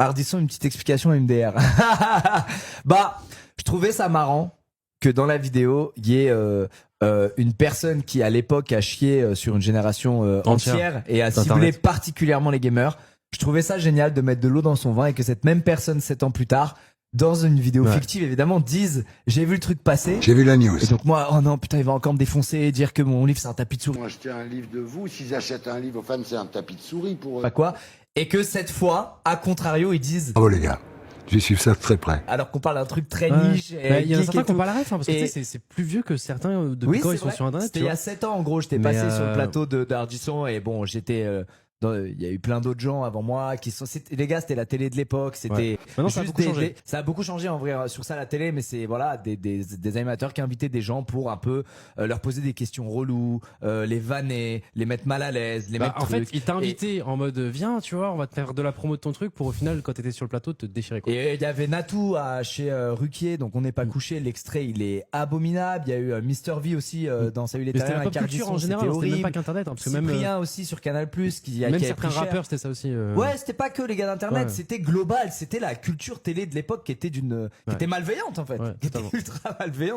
Ardisson, une petite explication MDR. Bah, je trouvais ça marrant que dans la vidéo, il y ait une personne qui, à l'époque, a chié sur une génération entière et a ciblé particulièrement les gamers. Je trouvais ça génial de mettre de l'eau dans son vin et que cette même personne, 7 ans plus tard, dans une vidéo fictive, évidemment, dise j'ai vu le truc passer. J'ai vu la news. Et donc moi, oh non, putain, il va encore me défoncer et dire que mon livre, c'est un tapis de souris. Moi, acheter un livre de vous, s'ils achètent un livre aux fans, c'est un tapis de souris pour eux. Pas quoi. Et que cette fois, à contrario, ils disent... Bravo les gars, je suis ça de très près. Alors qu'on parle d'un truc très niche. Il y en a certains qui ont pas la ref, hein, parce que c'est plus vieux que certains depuis quand ils sont sur Internet. C'était il y a 7 ans, en gros, j'étais passé sur le plateau d'Ardisson et bon, j'étais... il y a eu plein d'autres gens avant moi qui sont les gars, c'était la télé de l'époque, c'était maintenant ça a beaucoup changé. Ça a beaucoup changé en vrai sur ça, la télé, mais c'est voilà des animateurs qui invitaient des gens pour un peu leur poser des questions reloues, les vanner, les mettre mal à l'aise, les mettre en fait, il t'a invité en mode viens, tu vois, on va te faire de la promo de ton truc pour au final quand t'étais sur le plateau te déchirer quoi. Et il y avait Natou chez Ruquier, donc on n'est pas couché, l'extrait il est abominable. Il y a eu Mister V aussi dans Salut les Terriens avec Ardisson, en général, c'était même pas qu'Internet, parce que même Cyprien aussi sur Canal+ qui a même certains rappeurs, c'était ça aussi. Ouais, c'était pas que les gars d'internet, c'était global, c'était la culture télé de l'époque qui était qui était malveillante en fait, qui était ultra malveillante.